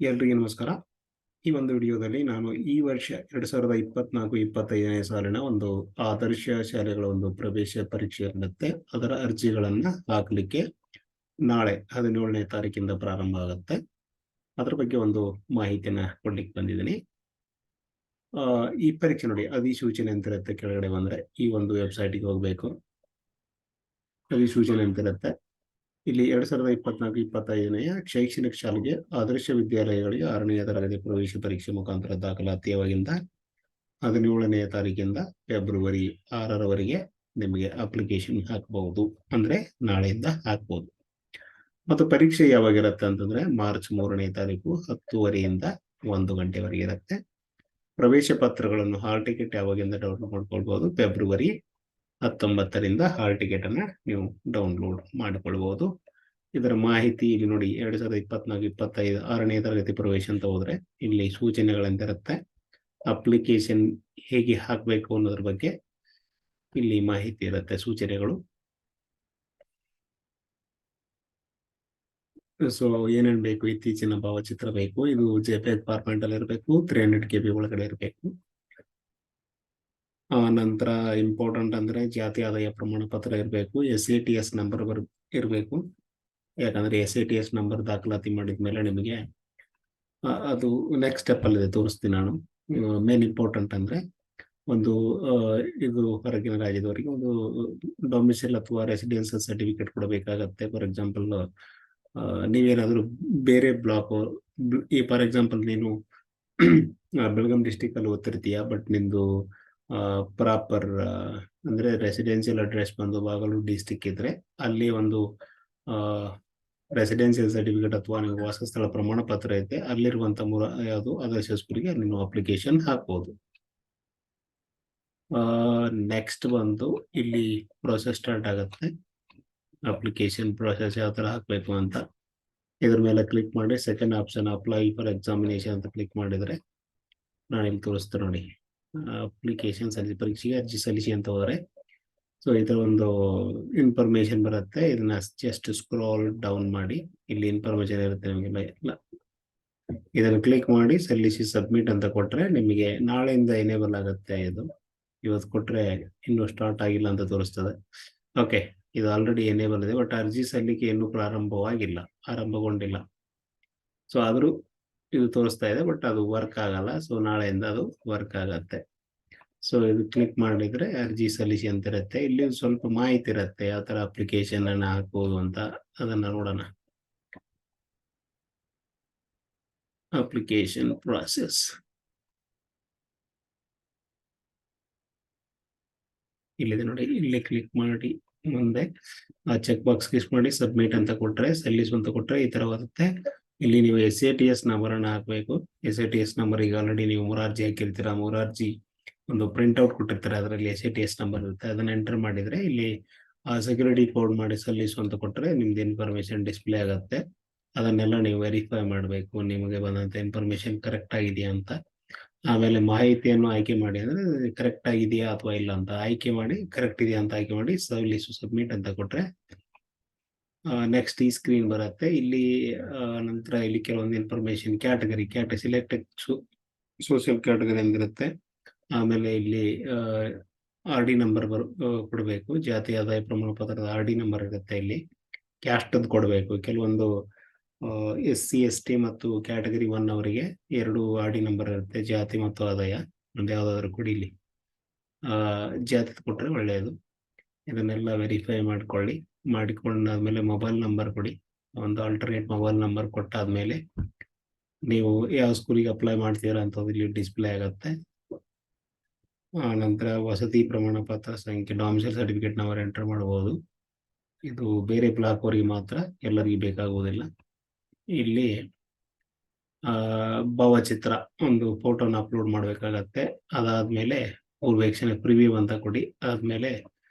ಎಲ್ರಿಗೂ ನಮಸ್ಕಾರ. ಈ ಒಂದು ವಿಡಿಯೋದಲ್ಲಿ ನಾನು ಈ ವರ್ಷ 2024-25ನೇ ಸಾಲಿನ ಒಂದು ಆದರ್ಶ ಶಾಲೆಗಳ ಒಂದು ಪ್ರವೇಶ ಪರೀಕ್ಷೆ ಇರುತ್ತೆ. ಅದರ ಅರ್ಜಿಗಳನ್ನ ಹಾಕಲಿಕ್ಕೆ ನಾಳೆ 17ನೇ ತಾರೀಕಿಂದ ಪ್ರಾರಂಭ ಆಗುತ್ತೆ. ಅದ್ರ ಬಗ್ಗೆ ಒಂದು ಮಾಹಿತಿಯನ್ನ ಕೊಡ್ಲಿಕ್ಕೆ ಬಂದಿದ್ದೀನಿ. ಈ ಪರೀಕ್ಷೆ ನೋಡಿ, ಅಧಿಸೂಚನೆ ಅಂತ ಇರುತ್ತೆ. ಕೆಳಗಡೆ ಬಂದ್ರೆ ಈ ಒಂದು ವೆಬ್ಸೈಟ್ಗೆ ಹೋಗ್ಬೇಕು. ಅಧಿಸೂಚನೆ ಅಂತ ಇರುತ್ತೆ. ಇಲ್ಲಿ 2024-25ನೇ ಶೈಕ್ಷಣಿಕ ಶಾಲೆಗೆ ಆದರ್ಶ ವಿದ್ಯಾಲಯಗಳಿಗೆ 6ನೇ ತರಗತಿ ಪ್ರವೇಶ ಪರೀಕ್ಷೆ ಮುಖಾಂತರ ದಾಖಲಾತಿಯಾವಾಗಿಂದ 17ನೇ ತಾರೀಕಿಂದ ಫೆಬ್ರವರಿ 6ರವರೆಗೆ ನಿಮಗೆ ಅಪ್ಲಿಕೇಶನ್ ಹಾಕಬಹುದು. ಅಂದ್ರೆ ನಾಳೆಯಿಂದ ಹಾಕಬಹುದು. ಮತ್ತು ಪರೀಕ್ಷೆ ಯಾವಾಗಿರುತ್ತೆ ಅಂತಂದ್ರೆ ಮಾರ್ಚ್ 3ನೇ ತಾರೀಕು 10:30ಯಿಂದ 1 ಗಂಟೆವರೆಗೆ ಇರುತ್ತೆ. ಪ್ರವೇಶ ಪತ್ರಗಳನ್ನು ಹಾಲ್ ಟಿಕೆಟ್ ಯಾವಾಗಿಂದ ಡೌನ್ಲೋಡ್ ಮಾಡ್ಕೊಳ್ಬಹುದು. ಫೆಬ್ರವರಿ 19ರಿಂದ ಹಾಲ್ ಟಿಕೆಟ್ ಅನ್ನ ನೀವು ಡೌನ್ಲೋಡ್ ಮಾಡಿಕೊಳ್ಬಹುದು. ಇದರ ಮಾಹಿತಿ ಇಲ್ಲಿ ನೋಡಿ, 2024-25 6ನೇ ತರಗತಿ ಪ್ರವೇಶ ಅಂತ ಹೋದ್ರೆ ಇಲ್ಲಿ ಸೂಚನೆಗಳಂತ ಇರುತ್ತೆ. ಅಪ್ಲಿಕೇಶನ್ ಹೇಗೆ ಹಾಕಬೇಕು ಅನ್ನೋದ್ರ ಬಗ್ಗೆ ಇಲ್ಲಿ ಮಾಹಿತಿ ಇರುತ್ತೆ, ಸೂಚನೆಗಳು. ಸೊ ಏನೇನ್ ಬೇಕು? ಇತ್ತೀಚಿನ ಭಾವಚಿತ್ರ ಬೇಕು. ಇದು JPEG ಫಾರ್ಮ್ಯಾಟ್ ಅಲ್ಲಿ ಇರಬೇಕು. 300 KB ಒಳಗಡೆ ಇರಬೇಕು. ನಂತರ ಇಂಪಾರ್ಟೆಂಟ್ ಅಂದ್ರೆ ಜಾತಿ ಆದಾಯ ಪ್ರಮಾಣ ಪತ್ರ ಇರಬೇಕು. SATS ನಂಬರ್ ಇರಬೇಕು. ಯಾಕಂದ್ರೆ SATS ನಂಬರ್ ದಾಖಲಾತಿ ಮಾಡಿದ್ಮೇಲೆ ನಿಮಗೆ ಅದು ನೆಕ್ಸ್ಟ್ ಸ್ಟೆಪ್ ಅಲ್ಲಿ ತೋರಿಸ್ತೀನಿ ನಾನು. ಮೇನ್ ಇಂಪಾರ್ಟೆಂಟ್ ಅಂದ್ರೆ ಒಂದು ಇದು ಹೊರಗಿನ ರಾಜ್ಯದವರಿಗೆ ಒಂದು ಡೊಮಿಸೈಲ್ ಅಥವಾ ರೆಸಿಡೆನ್ಸಿಯಲ್ ಸರ್ಟಿಫಿಕೇಟ್ ಕೊಡಬೇಕಾಗತ್ತೆ. ಫಾರ್ ಎಕ್ಸಾಂಪಲ್, ನೀವೇನಾದ್ರೂ ಬೇರೆ ಬ್ಲಾಕ್, ಈ ಫಾರ್ ಎಕ್ಸಾಂಪಲ್ ನೀನು ಬೆಳಗಾಂ ಡಿಸ್ಟಿಕ್ ಅಲ್ಲಿ ಓದ್ತಿರ್ತೀಯ, ಬಟ್ ನಿಂದು ಪ್ರಾಪರ್ ಅಂದ್ರೆ ರೆಸಿಡೆನ್ಸಿಯಲ್ ಅಡ್ರೆಸ್ ಬಂದು ಬಾಗಲಕೋಟೆ ಡಿಸ್ಟಿಕ್ ಇದ್ರೆ ಅಲ್ಲಿ ಒಂದು ರೆಸಿಡೆನ್ಸಿಯಲ್ ಸರ್ಟಿಫಿಕೇಟ್ ಅಥವಾ ನೀವು ವಾಸಸ್ಥಳ ಪ್ರಮಾಣ ಪತ್ರ ಐತೆ, ಅಲ್ಲಿರುವಂತ ಯಾವುದು ಆದರ್ಶ ಸ್ಕೂಲ್ಗೆ ನೀವು ಅಪ್ಲಿಕೇಶನ್ ಹಾಕ್ಬೋದು. ನೆಕ್ಸ್ಟ್ ಬಂದು ಇಲ್ಲಿ ಪ್ರೊಸೆಸ್ ಸ್ಟಾರ್ಟ್ ಆಗುತ್ತೆ. ಅಪ್ಲಿಕೇಶನ್ ಪ್ರೊಸೆಸ್ ಯಾವ ತರ ಹಾಕ್ಬೇಕು ಅಂತ ಇದ್ರ ಮೇಲೆ ಕ್ಲಿಕ್ ಮಾಡಿ second option apply for examination ಅಂತ ಕ್ಲಿಕ್ ಮಾಡಿದ್ರೆ ನಾನು ಇಲ್ಲಿ ತೋರಿಸ್ತೇನೆ ನೋಡಿ. ಅಪ್ಲಿಕೇಶನ್ ಪರೀಕ್ಷೆಗೆ ಅರ್ಜಿ ಸಲ್ಲಿಸಿ ಅಂತ ಹೋದ್ರೆ ಸೊ ಇದರ ಒಂದು ಇನ್ಫಾರ್ಮೇಶನ್ ಬರುತ್ತೆ. ಇದನ್ನ ಜಸ್ಟ್ ಸ್ಕ್ರಾಲ್ ಡೌನ್ ಮಾಡಿ ಇಲ್ಲಿ ಇನ್ಫಾರ್ಮೇಶನ್ ಇರುತ್ತೆ ನಿಮಗೆಲ್ಲ. ಇದನ್ನು ಕ್ಲಿಕ್ ಮಾಡಿ ಸಲ್ಲಿಸಿ ಸಬ್ಮಿಟ್ ಅಂತ ಕೊಟ್ರೆ ನಿಮಗೆ ನಾಳೆಯಿಂದ ಎನೇಬಲ್ ಆಗುತ್ತೆ. ಇದು ಇವತ್ತು ಕೊಟ್ರೆ ಇನ್ನೂ ಸ್ಟಾರ್ಟ್ ಆಗಿಲ್ಲ ಅಂತ ತೋರಿಸ್ತದೆ. ಓಕೆ, ಇದು ಆಲ್ರೆಡಿ ಎನೇಬಲ್ ಇದೆ, ಬಟ್ ಅರ್ಜಿ ಸಲ್ಲಿಕೆ ಇನ್ನೂ ಆರಂಭಗೊಂಡಿಲ್ಲ. ಸೊ ಆದ್ರೂ ಇದು ತೋರಿಸ್ತಾ ಇದೆ, ಬಟ್ ಅದು ವರ್ಕ್ ಆಗಲ್ಲ. ಸೊ ನಾಳೆಯಿಂದ ಅದು ವರ್ಕ್ ಆಗತ್ತೆ. ಸೊ ಇದು ಕ್ಲಿಕ್ ಮಾಡಿದ್ರೆ ಅರ್ಜಿ ಸಲ್ಲಿಸಿ ಅಂತ ಇರುತ್ತೆ. ಇಲ್ಲಿ ಸ್ವಲ್ಪ ಮಾಹಿತಿ ಇರುತ್ತೆ ಯಾವ ತರ ಅಪ್ಲಿಕೇಶನ್ ಅನ್ನ ಹಾಕಬಹುದು ಅಂತ. ಅದನ್ನ ನೋಡೋಣ. ಅಪ್ಲಿಕೇಶನ್ ಪ್ರಾಸೆಸ್ ಇಲ್ಲಿದೆ ನೋಡಿ. ಇಲ್ಲಿ ಕ್ಲಿಕ್ ಮಾಡಿ ಮುಂದೆ ಚೆಕ್ ಬಾಕ್ಸ್ ಕ್ಲಿಕ್ ಮಾಡಿ ಸಬ್ಮಿಟ್ ಅಂತ ಕೊಟ್ರೆ, ಸಲ್ಲಿಸು ಅಂತ ಕೊಟ್ರೆ ಈ ತರ ಬರುತ್ತೆ. ಇಲ್ಲಿ ನೀವು SATS ನಂಬರ್ ಅನ್ನ ಹಾಕಬೇಕು. SATS ನಂಬರ್ ಈಗ ಆಲ್ರೆಡಿ ನೀವು ಮೊರಾರ್ಜಿ ಹಾಕಿರ್ತೀರಾ. ಮೊರಾರ್ಜಿ ಒಂದು ಪ್ರಿಂಟ್ ಔಟ್ ಕೊಟ್ಟಿರ್ತಾರೆ, ಅದರಲ್ಲಿ SATS ನಂಬರ್ ಇರುತ್ತೆ. ಅದನ್ನ ಎಂಟರ್ ಮಾಡಿದ್ರೆ ಇಲ್ಲಿ ಸೆಕ್ಯೂರಿಟಿ ಕೋಡ್ ಮಾಡಿ ಸಲ್ಲಿಸು ಅಂತ ಕೊಟ್ರೆ ನಿಮ್ದು ಇನ್ಫಾರ್ಮೇಶನ್ ಡಿಸ್ಪ್ಲೇ ಆಗುತ್ತೆ. ಅದನ್ನೆಲ್ಲ ನೀವು ವೆರಿಫೈ ಮಾಡಬೇಕು, ನಿಮಗೆ ಬಂದಂತ ಇನ್ಫಾರ್ಮೇಶನ್ ಕರೆಕ್ಟ್ ಆಗಿದೆಯಾ ಅಂತ. ಆಮೇಲೆ ಮಾಹಿತಿಯನ್ನು ಆಯ್ಕೆ ಮಾಡಿ, ಅಂದ್ರೆ ಕರೆಕ್ಟ್ ಆಗಿದೆಯಾ ಅಥವಾ ಇಲ್ಲ ಅಂತ ಆಯ್ಕೆ ಮಾಡಿ, ಕರೆಕ್ಟ್ ಇದೆಯಾ ಅಂತ ಆಯ್ಕೆ ಮಾಡಿ ಸಲ್ಲಿಸು ಸಬ್ಮಿಟ್ ಅಂತ ಕೊಟ್ರೆ ನೆಕ್ಸ್ಟ್ ಈ ಸ್ಕ್ರೀನ್ ಬರುತ್ತೆ. ಇಲ್ಲಿ ನಂತರ ಇಲ್ಲಿ ಕೆಲವೊಂದು information category selected social category ಅಂದಿರುತ್ತೆ. ಆಮೇಲೆ ಇಲ್ಲಿ RD ನಂಬರ್ ಕೊಡಬೇಕು. ಜಾತಿ ಆದಾಯ ಪ್ರಮಾಣ ಪತ್ರದ RD ನಂಬರ್ ಇರುತ್ತೆ. ಇಲ್ಲಿ ಕ್ಯಾಸ್ಟ್ ಅದು ಕೊಡಬೇಕು. ಕೆಲವೊಂದು SC ST ಮತ್ತು ಕ್ಯಾಟಗರಿ 1 ಅವರಿಗೆ 2 RD ನಂಬರ್ ಇರುತ್ತೆ, ಜಾತಿ ಮತ್ತು ಆದಾಯ. ಒಂದು ಯಾವ್ದಾದ್ರು ಕೊಡಿ. ಇಲ್ಲಿ ಜಾತಿ ಕೊಟ್ರೆ ಒಳ್ಳೆಯದು. ಇದನ್ನೆಲ್ಲ ವೆರಿಫೈ ಮಾಡಿಕೊಂಡಾದ್ಮೇಲೆ ಮೊಬೈಲ್ ನಂಬರ್ ಕೊಡಿ. ಒಂದು ಆಲ್ಟರ್ನೇಟ್ ಮೊಬೈಲ್ ನಂಬರ್ ಕೊಟ್ಟಾದ್ಮೇಲೆ ನೀವು ಯಾವ ಸ್ಕೂಲಿಗೆ ಅಪ್ಲೈ ಮಾಡ್ತೀರಾ ಅಂತ ಇಲ್ಲಿ ಡಿಸ್ಪ್ಲೇ ಆಗುತ್ತೆ. ನಂತರ ವಸತಿ ಪ್ರಮಾಣ ಪತ್ರ ಸಂಖ್ಯೆ, ಡೊಮಿಸೈಲ್ ಸರ್ಟಿಫಿಕೇಟ್ ನಂಬರ್ ಎಂಟರ್ ಮಾಡಬಹುದು. ಇದು ಬೇರೆ ಬ್ಲಾಕ್ ಅವರಿಗೆ ಮಾತ್ರ, ಎಲ್ಲರಿಗೂ ಬೇಕಾಗುವುದಿಲ್ಲ. ಇಲ್ಲಿ ಭಾವಚಿತ್ರ ಒಂದು ಫೋಟೋನ ಅಪ್ಲೋಡ್ ಮಾಡಬೇಕಾಗತ್ತೆ. ಅದಾದ್ಮೇಲೆ ಪೂರ್ವೇಕ್ಷಣೆ ಪ್ರಿವ್ಯೂ ಅಂತ ಕೊಡಿ. ಆದ್ಮೇಲೆ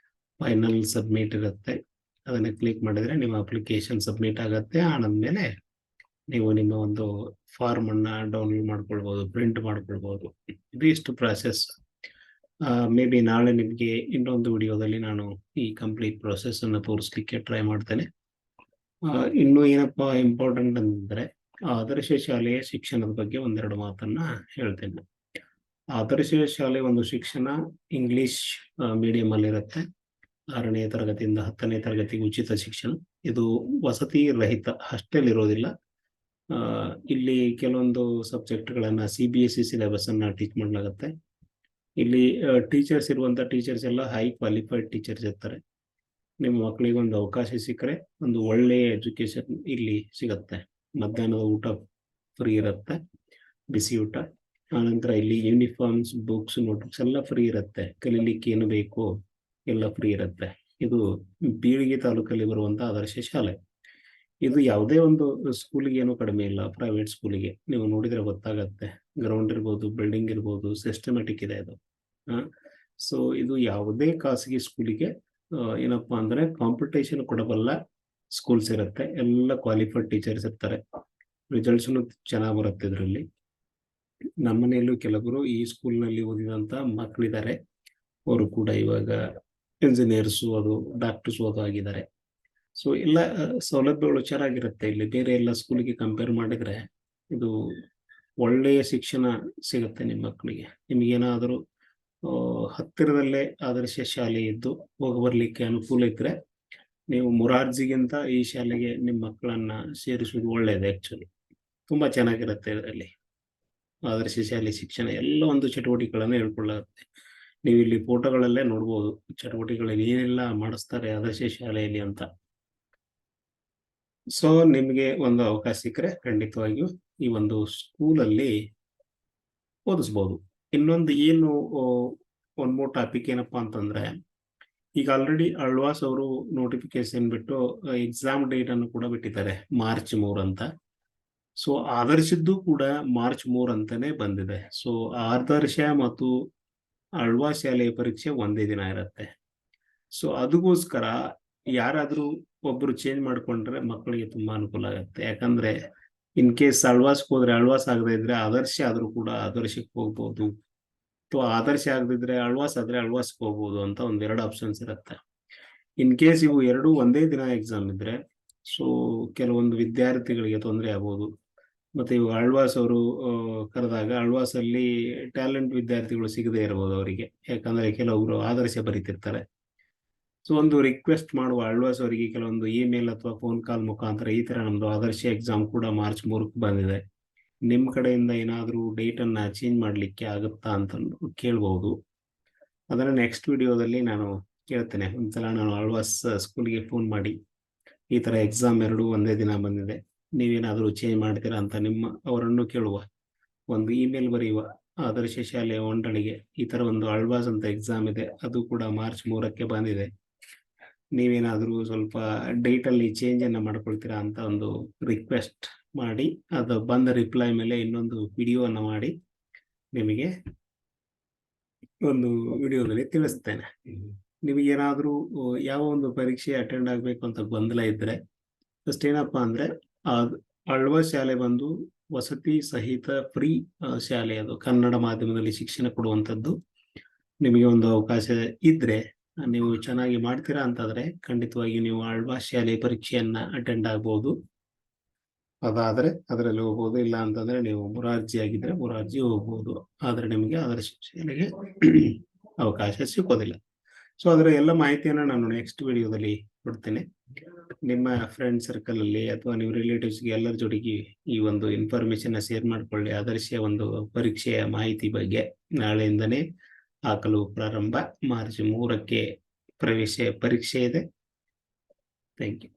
ಫೈನಲ್ ಸಬ್ಮಿಟ್ ಇರುತ್ತೆ. ಅದನ್ನ ಕ್ಲಿಕ್ ಮಾಡಿದ್ರೆ ನಿಮ್ಮ ಅಪ್ಲಿಕೇಶನ್ ಸಬ್ಮಿಟ್ ಆಗತ್ತೆ. ಆನಂದ್ಮೇಲೆ ನೀವು ನಿಮ್ಮ ಒಂದು ಫಾರ್ಮ್ ಅನ್ನ ಡೌನ್ಲೋಡ್ ಮಾಡ್ಕೊಳ್ಬಹುದು, ಪ್ರಿಂಟ್ ಮಾಡ್ಕೊಳ್ಬಹುದು. ಇದು ಇಷ್ಟು ಪ್ರಾಸೆಸ್. ಮೇ ಬಿ ನಾಳೆ ನಿಮಗೆ ಇನ್ನೊಂದು ವಿಡಿಯೋದಲ್ಲಿ ನಾನು ಈ ಕಂಪ್ಲೀಟ್ ಪ್ರೊಸೆಸ್ ಅನ್ನು ತೋರಿಸ್ಲಿಕ್ಕೆ ಟ್ರೈ ಮಾಡ್ತೇನೆ. ಇನ್ನು ಏನಪ್ಪಾ ಇಂಪಾರ್ಟೆಂಟ್ ಅಂದ್ರೆ ಆದರ್ಶ ಶಾಲೆಯ ಶಿಕ್ಷಣದ ಬಗ್ಗೆ ಒಂದೆರಡು ಮಾತನ್ನ ಹೇಳ್ತೇನೆ. ಆದರ್ಶ ಶಾಲೆ ಒಂದು ಶಿಕ್ಷಣ ಇಂಗ್ಲಿಷ್ ಮೀಡಿಯಂ ಅಲ್ಲಿ ಇರುತ್ತೆ. 6ನೇ ತರಗತಿಯಿಂದ 10ನೇ ತರಗತಿಗೆ ಉಚಿತ ಶಿಕ್ಷಣ. ಇದು ವಸತಿ ರಹಿತ, ಹಾಸ್ಟೆಲ್ ಇರೋದಿಲ್ಲ. ಇಲ್ಲಿ ಕೆಲವೊಂದು ಸಬ್ಜೆಕ್ಟ್ಗಳನ್ನ CBSE ಸಿಲೆಬಸ್ ಅನ್ನ ಟೀಚ್ ಮಾಡಲಾಗುತ್ತೆ. ಇಲ್ಲಿ ಟೀಚರ್ಸ್ ಇರುವಂತ ಟೀಚರ್ಸ್ ಎಲ್ಲ ಹೈ ಕ್ವಾಲಿಫೈಡ್ ಟೀಚರ್ಸ್ ಇರ್ತಾರೆ. ನಿಮ್ಮ ಮಕ್ಕಳಿಗೆ ಒಂದು ಅವಕಾಶ ಸಿಕ್ಕರೆ ಒಂದು ಒಳ್ಳೆಯ ಎಜುಕೇಶನ್ ಇಲ್ಲಿ ಸಿಗತ್ತೆ. ಮಧ್ಯಾಹ್ನದ ಊಟ ಫ್ರೀ ಇರುತ್ತೆ, ಬಿಸಿ ಊಟ. ಆನಂತರ ಇಲ್ಲಿ ಯೂನಿಫಾರ್ಮ್ಸ್, ಬುಕ್ಸ್, ನೋಟ್ಬುಕ್ಸ್ ಎಲ್ಲ ಫ್ರೀ ಇರುತ್ತೆ. ಕಲೀಲಿಕ್ಕೆ ಏನು ಬೇಕು ಎಲ್ಲ ಫ್ರೀ ಇರುತ್ತೆ. ಇದು ಬೀಳಿಗೆ ತಾಲೂಕಲ್ಲಿ ಬರುವಂತ ಆದರ್ಶ ಶಾಲೆ. ಇದು ಯಾವುದೇ ಒಂದು ಸ್ಕೂಲಿಗೆ ಏನು ಕಡಿಮೆ ಇಲ್ಲ. ಪ್ರೈವೇಟ್ ಸ್ಕೂಲಿಗೆ ನೀವು ನೋಡಿದ್ರೆ ಗೊತ್ತಾಗತ್ತೆ. ಗ್ರೌಂಡ್ ಇರ್ಬೋದು, ಬಿಲ್ಡಿಂಗ್ ಇರ್ಬೋದು, ಸಿಸ್ಟಮ್ಯಾಟಿಕ್ ಇದೆ ಇದು. ಸೊ ಇದು ಯಾವುದೇ ಖಾಸಗಿ ಸ್ಕೂಲಿಗೆ ಏನಪ್ಪಾ ಅಂದ್ರೆ ಕಾಂಪಿಟೇಷನ್ ಕೊಡಬಲ್ಲ ಸ್ಕೂಲ್ಸ್ ಇರುತ್ತೆ. ಎಲ್ಲ ಕ್ವಾಲಿಫೈಡ್ ಟೀಚರ್ಸ್ ಇರ್ತಾರೆ. ರಿಸಲ್ಟ್ಸ್ ಚೆನ್ನಾಗಿ ಬರುತ್ತೆ ಇದರಲ್ಲಿ. ನಮ್ಮನೆಯಲ್ಲೂ ಕೆಲವರು ಈ ಸ್ಕೂಲ್ನಲ್ಲಿ ಓದಿದಂತ ಮಕ್ಕಳಿದ್ದಾರೆ. ಅವರು ಕೂಡ ಇವಾಗ ಇಂಜಿನಿಯರ್ಸು ಅದು ಡಾಕ್ಟರ್ಸ್ ಓದೋ ಆಗಿದ್ದಾರೆ. ಸೊ ಎಲ್ಲ ಸೌಲಭ್ಯಗಳು ಚೆನ್ನಾಗಿರುತ್ತೆ ಇಲ್ಲಿ. ಬೇರೆ ಎಲ್ಲ ಸ್ಕೂಲಿಗೆ ಕಂಪೇರ್ ಮಾಡಿದ್ರೆ ಇದು ಒಳ್ಳೆಯ ಶಿಕ್ಷಣ ಸಿಗುತ್ತೆ ನಿಮ್ಮ ಮಕ್ಕಳಿಗೆ. ನಿಮಗೇನಾದರೂ ಹತ್ತಿರದಲ್ಲೇ ಆದರ್ಶ ಶಾಲೆ ಇದ್ದು ಹೋಗಿ ಅನುಕೂಲ ಇದ್ರೆ ನೀವು ಮುರಾರ್ಜಿಗಿಂತ ಈ ಶಾಲೆಗೆ ನಿಮ್ಮ ಮಕ್ಕಳನ್ನ ಸೇರಿಸುವುದು ಒಳ್ಳೆಯದು. ಆಕ್ಚುಲಿ ತುಂಬಾ ಚೆನ್ನಾಗಿರುತ್ತೆ ಇದರಲ್ಲಿ. ಆದರ್ಶ ಶಾಲೆ ಶಿಕ್ಷಣ ಎಲ್ಲ ಒಂದು ಚಟುವಟಿಕೆಗಳನ್ನು ಹೇಳ್ಕೊಳ್ಳುತ್ತೆ. ನೀವು ಇಲ್ಲಿ ಫೋಟೋಗಳಲ್ಲೇ ನೋಡ್ಬೋದು ಚಟುವಟಿಕೆಗಳಲ್ಲಿ ಏನೆಲ್ಲ ಮಾಡಿಸ್ತಾರೆ ಆದರ್ಶ ಶಾಲೆಯಲ್ಲಿ ಅಂತ. ಸೊ ನಿಮಗೆ ಒಂದು ಅವಕಾಶ ಸಿಕ್ಕರೆ ಖಂಡಿತವಾಗಿಯೂ ಈ ಒಂದು ಸ್ಕೂಲಲ್ಲಿ ಓದಿಸ್ಬೋದು. ಇನ್ನೊಂದು ಏನು ಒನ್ ಮೋರ್ ಟಾಪಿಕ್ ಏನಪ್ಪಾ ಅಂತಂದ್ರೆ, ಈಗ ಆಲ್ರೆಡಿ ಆಳ್ವಾಸ್ ಅವರು ನೋಟಿಫಿಕೇಶನ್ ಬಿಟ್ಟು ಎಕ್ಸಾಮ್ ಡೇಟ್ ಅನ್ನು ಕೂಡ ಬಿಟ್ಟಿದ್ದಾರೆ, March 3 ಅಂತ. ಸೊ ಆದರ್ಶದ್ದು ಕೂಡ March 3 ಅಂತಾನೆ ಬಂದಿದೆ. ಸೊ ಆದರ್ಶ ಮತ್ತು ಆಳ್ವಾಸ್ ಶಾಲೆಯ ಪರೀಕ್ಷೆ ಒಂದೇ ದಿನ ಇರುತ್ತೆ. ಸೊ ಅದಕ್ಕೋಸ್ಕರ ಯಾರಾದ್ರೂ ಒಬ್ರು ಚೇಂಜ್ ಮಾಡ್ಕೊಂಡ್ರೆ ಮಕ್ಕಳಿಗೆ ತುಂಬಾ ಅನುಕೂಲ ಆಗುತ್ತೆ. ಯಾಕಂದ್ರೆ ಇನ್ ಕೇಸ್ ಆಳ್ವಾಸ್ಗೆ ಹೋದ್ರೆ ಆಳ್ವಾಸ್ ಆಗದೆ ಇದ್ರೆ ಆದರ್ಶ ಆದ್ರೂ ಕೂಡ ಆದರ್ಶಕ್ಕೆ ಹೋಗ್ಬೋದು, ಅಥವಾ ಆದರ್ಶ ಆಗದಿದ್ರೆ ಆಳ್ವಾಸ್ ಆದ್ರೆ ಆಳ್ವಾಸ್ಗೆ ಹೋಗ್ಬೋದು ಅಂತ ಒಂದೆರಡು ಆಪ್ಷನ್ಸ್ ಇರುತ್ತೆ. ಇನ್ ಕೇಸ್ ಇವು ಎರಡೂ ಒಂದೇ ದಿನ ಎಕ್ಸಾಮ್ ಇದ್ರೆ ಸೊ ಕೆಲವೊಂದು ವಿದ್ಯಾರ್ಥಿಗಳಿಗೆ ತೊಂದರೆ ಆಗ್ಬೋದು. ಮತ್ತೆ ಇವು ಆಳ್ವಾಸ್ ಅವರು ಕರೆದಾಗ ಆಳ್ವಾಸ್ ಅಲ್ಲಿ ಟ್ಯಾಲೆಂಟ್ ವಿದ್ಯಾರ್ಥಿಗಳು ಸಿಗದೆ ಇರಬಹುದು ಅವರಿಗೆ. ಯಾಕಂದ್ರೆ ಕೆಲವೊಬ್ರು ಆದರ್ಶ ಬರೀತಿರ್ತಾರೆ. ಸೊ ಒಂದು ರಿಕ್ವೆಸ್ಟ್ ಮಾಡುವ ಆಳ್ವಾಸ್ ಅವರಿಗೆ ಕೆಲವೊಂದು ಇಮೇಲ್ ಅಥವಾ ಫೋನ್ ಕಾಲ್ ಮುಖಾಂತರ ಈ ತರ ನಮ್ದು ಆದರ್ಶ ಎಕ್ಸಾಮ್ ಕೂಡ March 3 ಬಂದಿದೆ, ನಿಮ್ ಕಡೆಯಿಂದ ಏನಾದ್ರೂ ಡೇಟ್ ಅನ್ನ ಚೇಂಜ್ ಮಾಡ್ಲಿಕ್ಕೆ ಆಗುತ್ತಾ ಅಂತ ಕೇಳ್ಬಹುದು. ಅದನ್ನ ನೆಕ್ಸ್ಟ್ ವಿಡಿಯೋದಲ್ಲಿ ನಾನು ಕೇಳ್ತೇನೆ. ಒಂದ್ಸಲ ನಾನು ಆಳ್ವಾಸ್ ಸ್ಕೂಲ್ಗೆ ಫೋನ್ ಮಾಡಿ ಈ ತರ ಎಕ್ಸಾಮ್ ಎರಡೂ ಒಂದೇ ದಿನ ಬಂದಿದೆ, ನೀವೇನಾದ್ರೂ ಚೇಂಜ್ ಮಾಡ್ತೀರಾ ಅಂತ ಅವರನ್ನು ಕೇಳುವ. ಒಂದು ಇಮೇಲ್ ಬರೆಯುವ ಆದರ್ಶ ಶಾಲೆ ಮಂಡಳಿಗೆ, ಈ ತರ ಒಂದು ಆಳ್ವಾಸ್ ಅಂತ ಎಕ್ಸಾಮ್ ಇದೆ, ಅದು ಕೂಡ March 3 ಬಂದಿದೆ, ನೀವೇನಾದ್ರೂ ಸ್ವಲ್ಪ ಡೇಟ್ ಅಲ್ಲಿ ಚೇಂಜ್ ಅನ್ನ ಮಾಡ್ಕೊಳ್ತೀರಾ ಅಂತ ಒಂದು ರಿಕ್ವೆಸ್ಟ್ ಮಾಡಿ, ಅದು ಬಂದ ರಿಪ್ಲೈ ಮೇಲೆ ಇನ್ನೊಂದು ವಿಡಿಯೋವನ್ನು ಮಾಡಿ ನಿಮಗೆ ಒಂದು ವಿಡಿಯೋದಲ್ಲಿ ತಿಳಿಸ್ತೇನೆ. ನಿಮಗೇನಾದ್ರೂ ಯಾವ ಒಂದು ಪರೀಕ್ಷೆ ಅಟೆಂಡ್ ಆಗ್ಬೇಕು ಅಂತ ಗೊಂದಲ ಇದ್ರೆ ಫಸ್ಟ್ ಏನಪ್ಪಾ ಅಂದ್ರೆ ಆಳ್ವಾಸ್ ಶಾಲೆ ಬಂದು ವಸತಿ ಸಹಿತ ಫ್ರೀ ಶಾಲೆ. ಅದು ಕನ್ನಡ ಮಾಧ್ಯಮದಲ್ಲಿ ಶಿಕ್ಷಣ ಕೊಡುವಂಥದ್ದು. ನಿಮಗೆ ಒಂದು ಅವಕಾಶ ಇದ್ರೆ ನೀವು ಚೆನ್ನಾಗಿ ಮಾಡ್ತೀರಾ ಅಂತಾದ್ರೆ ಖಂಡಿತವಾಗಿ ನೀವು ಆಳ್ವಾಸ್ ಶಾಲೆ ಪರೀಕ್ಷೆಯನ್ನ ಅಟೆಂಡ್ ಆಗ್ಬಹುದು. ಅದಾದ್ರೆ ಅದರಲ್ಲಿ ಹೋಗ್ಬೋದು, ಇಲ್ಲ ಅಂತಂದ್ರೆ ನೀವು ಮುರಾರ್ಜಿ ಆಗಿದ್ರೆ ಮುರಾರ್ಜಿ ಹೋಗ್ಬೋದು. ಆದ್ರೆ ನಿಮಗೆ ಆದರ್ಶ ಶಾಲೆಗೆ ಅವಕಾಶ ಸಿಗೋದಿಲ್ಲ. ಸೊ ಅದರ ಎಲ್ಲ ಮಾಹಿತಿಯನ್ನ ನಾನು ನೆಕ್ಸ್ಟ್ ವಿಡಿಯೋದಲ್ಲಿ ಕೊಡ್ತೇನೆ. ನಿಮ್ಮ ಫ್ರೆಂಡ್ ಸರ್ಕಲ್ ಅಲ್ಲಿ ಅಥವಾ ನೀವು ರಿಲೇಟಿವ್ಸ್ಗೆ ಎಲ್ಲರ ಜೊತೆಗೆ ಈ ಒಂದು ಇನ್ಫಾರ್ಮೇಶನ್ ಶೇರ್ ಮಾಡ್ಕೊಳ್ಳಿ. ಆದರ್ಶ ಒಂದು ಪರೀಕ್ಷೆಯ ಮಾಹಿತಿ ಬಗ್ಗೆ ನಾಳೆಯಿಂದನೇ ಹಾಕಲು ಪ್ರಾರಂಭ. March 3 ಪ್ರವೇಶ ಪರೀಕ್ಷೆ ಇದೆ. Thank you.